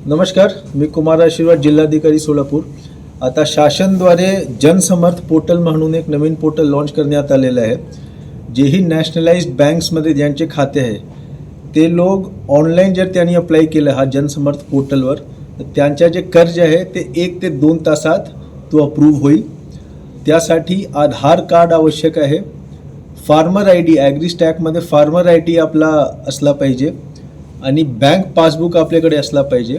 नमस्कार, मी कुमार आशीर्वाद, जिल्हाधिकारी सोलापूर. आता शासनद्वारे जनसमर्थ पोर्टल म्हणून एक नवीन पोर्टल लॉन्च करण्यात आलेलं आहे. जेही नॅशनलाइज्ड बँक्समध्ये ज्यांचे खाते आहे ते लोक ऑनलाईन जर त्यांनी अप्लाय केलं हा जनसमर्थ पोर्टलवर, तर त्यांच्या जे कर्ज आहे ते 1 ते 2 तासात तो अप्रूव्ह होईल. त्यासाठी आधार कार्ड आवश्यक आहे. फार्मर आय डी, ॲग्रीस्टॅकमध्ये फार्मर आय डी आपला असला पाहिजे आणि बँक पासबुक आपल्याकडे असला पाहिजे.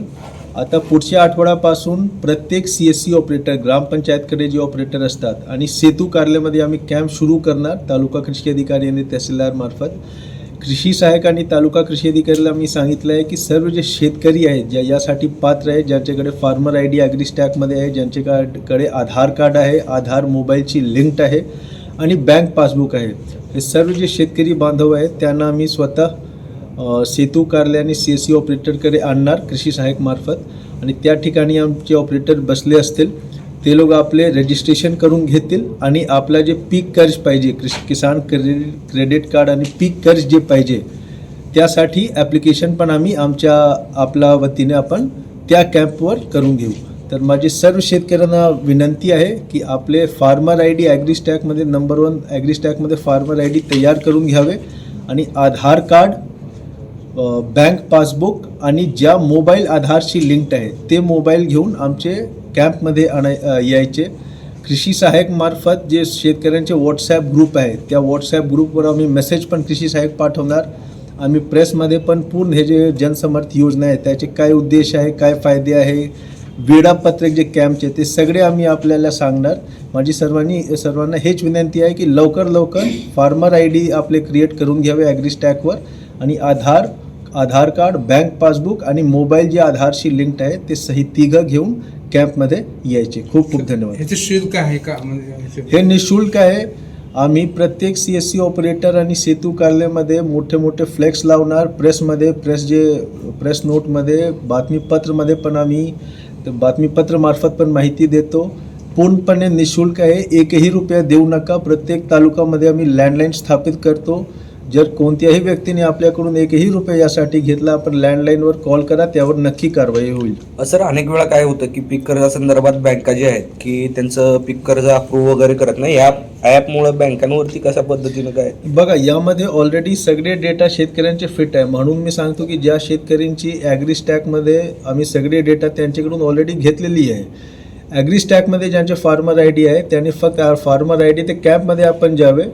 आता पुढच्या आठवड्यापासून प्रत्येक CSC ऑपरेटर, ग्रामपंचायतकडे जे ऑपरेटर असतात आणि सेतू कार्यालयामध्ये आम्ही कॅम्प सुरू करणार. तालुका कृषी अधिकारी आणि तहसीलदार मार्फत कृषी सहाय्यक आणि तालुका कृषी अधिकाऱ्याला मी सांगितलं आहे की सर्व जे शेतकरी आहेत ज्या यासाठी पात्र आहेत, ज्यांच्याकडे फार्मर आय डी ॲग्रीस्टॅकमध्ये आहे, ज्यांच्याकडे आधार कार्ड आहे, आधार मोबाईलची लिंक्ड आहे आणि बँक पासबुक आहे, हे सर्व जे शेतकरी बांधव आहेत त्यांना आम्ही स्वतः सेतू कार्यालय आणि CSC ऑपरेटरकडे आणणार कृषी सहाय्यक मार्फत. आणि त्या ठिकाणी आमचे ऑपरेटर बसले असतील, ते लोक आपले रजिस्ट्रेशन करून घेतील आणि आपला जे पीक कर्ज पाहिजे, किसान क्रेडिट कार्ड आणि पीक कर्ज जे पाहिजे त्यासाठी ॲप्लिकेशन पण आम्ही आपल्या वतीने आपण त्या कॅम्पवर करून घेऊ. तर माझी सर्व शेतकऱ्यांना विनंती आहे की आपले फार्मर आय डी ॲग्रीस्टॅकमध्ये नंबर 1 ॲग्रीस्टॅकमध्ये फार्मर आय डी तयार करून घ्यावे आणि आधार कार्ड, बँक पासबुक आणि ज्या मोबाईल आधारशी लिंक्ड आहे ते मोबाईल घेऊन आमचे कॅम्पमध्ये यायचे. कृषी सहाय्यक मार्फत जे शेतकऱ्यांचे व्हॉट्सॲप ग्रुप आहे त्या व्हॉट्सॲप ग्रुपवर आम्ही मेसेज पण कृषी सहाय्यक पाठवणार. आम्ही प्रेसमध्ये पण पूर्ण हे जे जनसमर्थ योजना आहे त्याचे काय उद्देश आहे, काय फायदे आहे, वेळापत्रक जे कॅम्पचे ते सगळे आम्ही आपल्याला सांगणार. माझी सर्वांना हेच विनंती आहे की लवकर फार्मर आय डी आपले क्रिएट करून घ्यावे ॲग्रीस्टॅकवर आणि आधार कार्ड, बँक पासबुक आणि मोबाईल जे आधारशी लिंक्ड आहे ते सही तिघं घेऊन कॅम्पमध्ये यायचे. खूप खूप धन्यवाद. ह्याचे शुल्क आहे का? हे निःशुल्क आहे. आम्ही प्रत्येक CSC ऑपरेटर आणि सेतू कार्यालयामध्ये मोठे फ्लेक्स लावणार. प्रेसमध्ये प्रेस नोटमध्ये, बातमीपत्रमध्ये पण आम्ही बातमीपत्रमार्फत पण माहिती देतो. पूर्णपणे निःशुल्क आहे. 1ही रुपया देऊ नका. प्रत्येक तालुक्यामध्ये आम्ही लँडलाईन स्थापित करतो. जर कोणत्याही व्यक्तीने आपल्याकडून 1ही रुपया यासाठी घेतला, आपण लँडलाईनवर कॉल करा, त्यावर नक्की कारवाई होईल. सर, अनेक वेळा काय होतं की पीक कर्जासंदर्भात बँका जे आहेत की त्यांचं पीक कर्ज अप्रूव्ह वगैरे करत नाही. या ॲपमुळे बँकांवरती कशा पद्धतीनं काय बघा, यामध्ये ऑलरेडी सगळे डेटा शेतकऱ्यांचे फिट आहे. म्हणून मी सांगतो की ज्या शेतकऱ्यांची ॲग्रीस्टॅकमध्ये आम्ही सगळे डेटा त्यांच्याकडून ऑलरेडी घेतलेली आहे. ॲग्रीस्टॅकमध्ये ज्यांचे फार्मर आय डी आहे त्यांनी फक्त फार्मर आय डी ते कॅम्पमध्ये आपण जावे.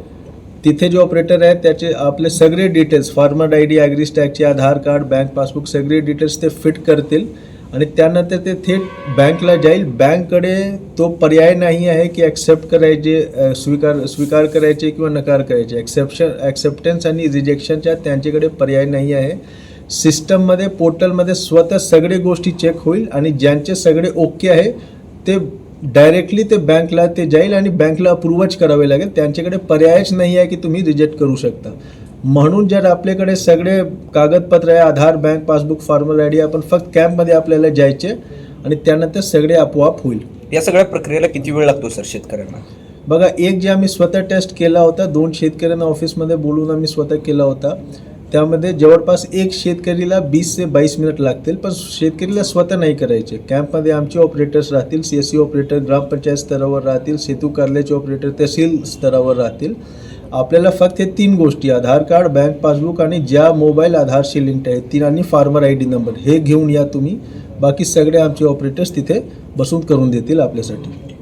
तिथे जे ऑपरेटर आहेत त्याचे आपले सगळे डिटेल्स, फार्मर आय डी, ॲग्रीस्टॅकचे, आधार कार्ड, बँक पासबुक सगळे डिटेल्स ते फिट करतील आणि त्यानंतर ते थेट बँकला जाईल. बँककडे तो पर्याय नाही आहे की ॲक्सेप्ट करायचे, स्वीकार करायचे किंवा नकार करायचे. ॲक्सेप्टन्स आणि रिजेक्शनच्या त्यांच्याकडे पर्याय नाही आहे. सिस्टममध्ये, पोर्टलमध्ये स्वतः सगळे गोष्टी चेक होईल आणि ज्यांचे सगळे ओके आहे ते डायरेक्टली ते बँकला ते जाईल आणि बँकला अप्रूव्हच करावे लागेल. त्यांच्याकडे पर्यायच नाही आहे की तुम्ही रिजेक्ट करू शकता. म्हणून जर आपल्याकडे सगळे कागदपत्र आहे, Aadhaar, bank passbook, farmer I D, आपण फक्त कॅम्पमध्ये आपल्याला जायचे आणि त्यानंतर सगळे आपोआप होईल. या सगळ्या प्रक्रियेला किती वेळ लागतो सर शेतकऱ्यांना? बघा, एक जे आम्ही स्वतः टेस्ट केला होता, 2 शेतकऱ्यांना ऑफिसमध्ये बोलवून आम्ही स्वतः केला होता. त्यामध्ये जवळपास एक शेतकरीला 20 ते 22 मिनिट लागतील. पण शेतकरीला स्वतः नाही करायचे. कॅम्पमध्ये आमचे ऑपरेटर्स राहतील, CSC ऑपरेटर ग्रामपंचायत स्तरावर राहतील, सेतू कार्यालयाचे ऑपरेटर तहसील स्तरावर राहतील. आपल्याला फक्त हे 3 गोष्टी, आधार कार्ड, बँक पासबुक आणि ज्या मोबाईल आधारशी लिंक्ड आहे 3 आणि फार्मर आय डी नंबर, हे घेऊन या तुम्ही. बाकी सगळे आमचे ऑपरेटर्स तिथे बसून करून देतील आपल्यासाठी.